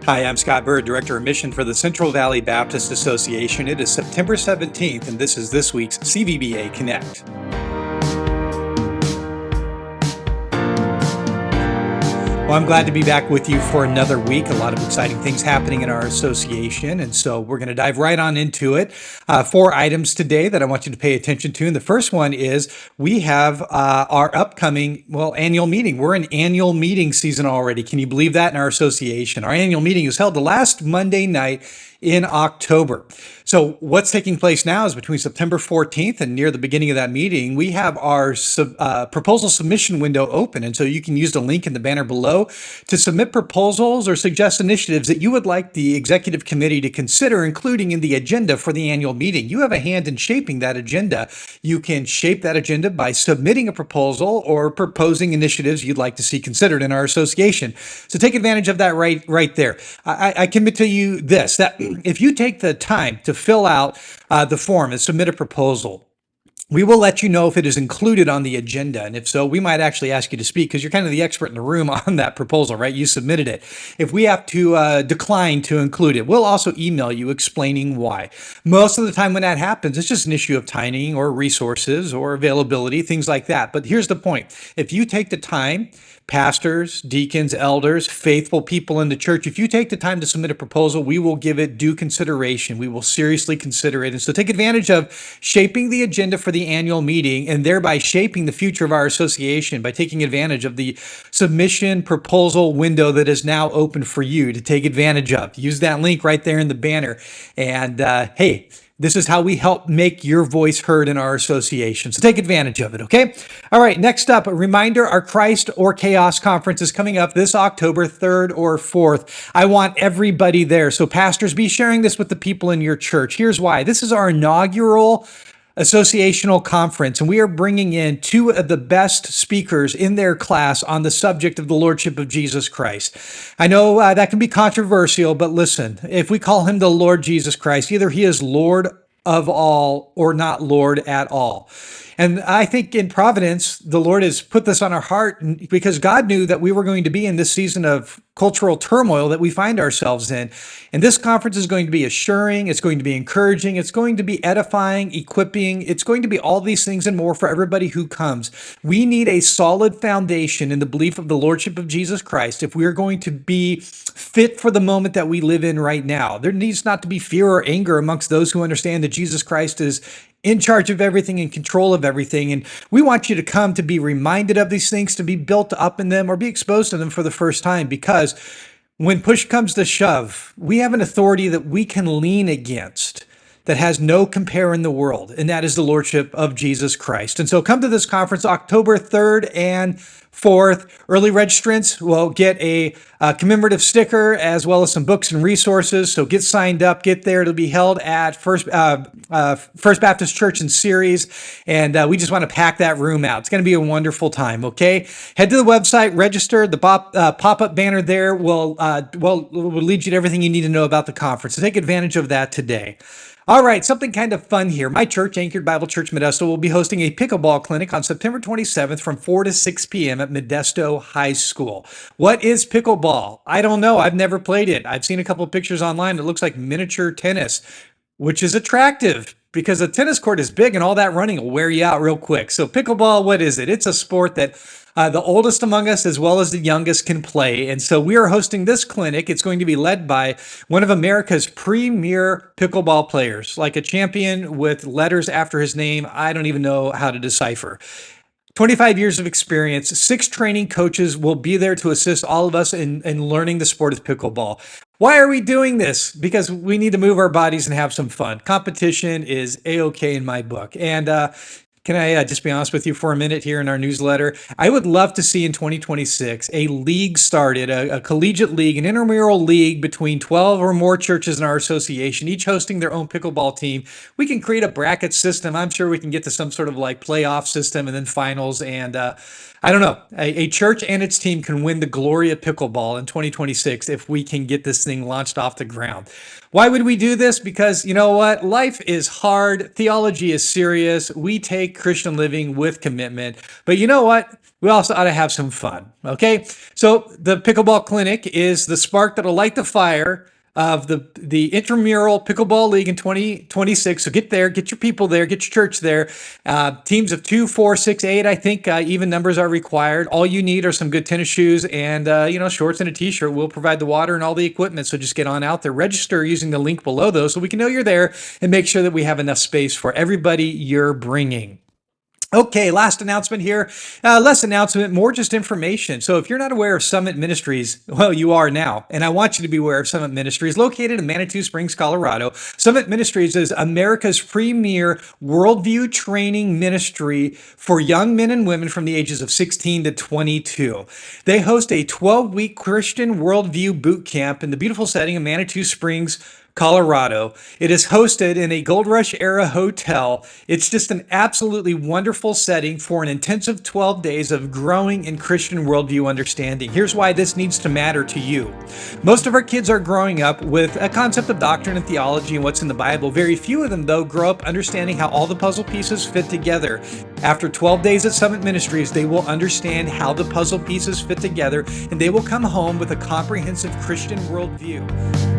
Hi, I'm Scott Bird, Director of Mission for the Central Valley Baptist Association. It is September 17th, and this is this week's CVBA Connect. Well, I'm glad to be back with you for another week. A lot of exciting things happening in our association, and so we're going to dive right on into it. 4 items today that I want you to pay attention to, and the first one is we have our upcoming, annual meeting. We're in annual meeting season already. Can you believe that in our association? Our annual meeting is held the last Monday night in October. So what's taking place now is between September 14th and near the beginning of that meeting, we have our proposal submission window open. And so you can use the link in the banner below to submit proposals or suggest initiatives that you would like the executive committee to consider including in the agenda for the annual meeting. You have a hand in shaping that agenda. You can shape that agenda by submitting a proposal or proposing initiatives you'd like to see considered in our association. So take advantage of that right there. I commit to you this, that if you take the time to fill out the form and submit a proposal, we will let you know if it is included on the agenda. And if so, we might actually ask you to speak because you're kind of the expert in the room on that proposal, right? You submitted it. If we have to decline to include it, we'll also email you explaining why. Most of the time when that happens, it's just an issue of timing or resources or availability, things like that. But here's the point. If you take the time, pastors, deacons, elders, faithful people in the church, if you take the time to submit a proposal, we will give it due consideration. We will seriously consider it. And so take advantage of shaping the agenda for the annual meeting and thereby shaping the future of our association by taking advantage of the submission proposal window that is now open for you to take advantage of. Use that link right there in the banner. And hey, this is how we help make your voice heard in our association. So take advantage of it, okay? All right, next up, a reminder, our Christ or Chaos conference is coming up this October 3rd or 4th. I want everybody there. So pastors, be sharing this with the people in your church. Here's why. This is our inaugural associational conference, and we are bringing in 2 of the best speakers in their class on the subject of the Lordship of Jesus Christ. I know that can be controversial, but listen, if we call him the Lord Jesus Christ, either he is Lord of all or not Lord at all. And I think in providence, the Lord has put this on our heart because God knew that we were going to be in this season of cultural turmoil that we find ourselves in. And this conference is going to be assuring, it's going to be encouraging, it's going to be edifying, equipping, it's going to be all these things and more for everybody who comes. We need a solid foundation in the belief of the Lordship of Jesus Christ if we're going to be fit for the moment that we live in right now. There needs not to be fear or anger amongst those who understand that Jesus Christ is in charge of everything, in control of everything. And we want you to come to be reminded of these things, to be built up in them or be exposed to them for the first time, because when push comes to shove, we have an authority that we can lean against that has no compare in the world, and that is the Lordship of Jesus Christ. And so come to this conference October 3rd and 4th. Early registrants will get a commemorative sticker as well as some books and resources. So get signed up, get there. It'll be held at First Baptist Church in Ceres, and we just want to pack that room out. It's going to be a wonderful time, okay? Head to the website, register. The pop-up banner there will lead you to everything you need to know about the conference. So take advantage of that today. All right, something kind of fun here. My church, Anchored Bible Church Modesto, will be hosting a pickleball clinic on September 27th from 4 to 6 p.m. at Modesto High School. What is pickleball? I don't know. I've never played it. I've seen a couple of pictures online. It looks like miniature tennis, which is attractive because a tennis court is big and all that running will wear you out real quick. So pickleball, what is it? It's a sport that the oldest among us as well as the youngest can play. And so we are hosting this clinic. It's going to be led by one of America's premier pickleball players, like a champion with letters after his name I don't even know how to decipher. 25 years of experience, 6 training coaches will be there to assist all of us in learning the sport of pickleball. Why are we doing this? Because we need to move our bodies and have some fun. Competition is A-okay in my book. And can I just be honest with you for a minute here in our newsletter? I would love to see in 2026 a league started, a collegiate league, an intramural league between 12 or more churches in our association, each hosting their own pickleball team. We can create a bracket system. I'm sure we can get to some sort of like playoff system and then finals. And I don't know, a church and its team can win the glory of pickleball in 2026 if we can get this thing launched off the ground. Why would we do this? Because you know what? Life is hard. Theology is serious. We take Christian living with commitment. But you know what? We also ought to have some fun. Okay. So the Pickleball Clinic is the spark that'll light the fire of the intramural pickleball league in 2026. So get there, get your people there, get your church there. Teams of 2, 4, 6, 8. I think even numbers are required. All you need are some good tennis shoes and shorts and a t-shirt. We'll provide the water and all the equipment. So just get on out there, register using the link below those so we can know you're there and make sure that we have enough space for everybody you're bringing. Okay, last announcement here. Less announcement, more just information. So if you're not aware of Summit Ministries, well, you are now. And I want you to be aware of Summit Ministries, located in Manitou Springs, Colorado. Summit Ministries is America's premier worldview training ministry for young men and women from the ages of 16 to 22. They host a 12-week Christian worldview boot camp in the beautiful setting of Manitou Springs, Colorado. It is hosted in a Gold Rush era hotel. It's just an absolutely wonderful setting for an intensive 12 days of growing in Christian worldview understanding. Here's why this needs to matter to you. Most of our kids are growing up with a concept of doctrine and theology and what's in the Bible. Very few of them, though, grow up understanding how all the puzzle pieces fit together. After 12 days at Summit Ministries, they will understand how the puzzle pieces fit together, and they will come home with a comprehensive Christian worldview.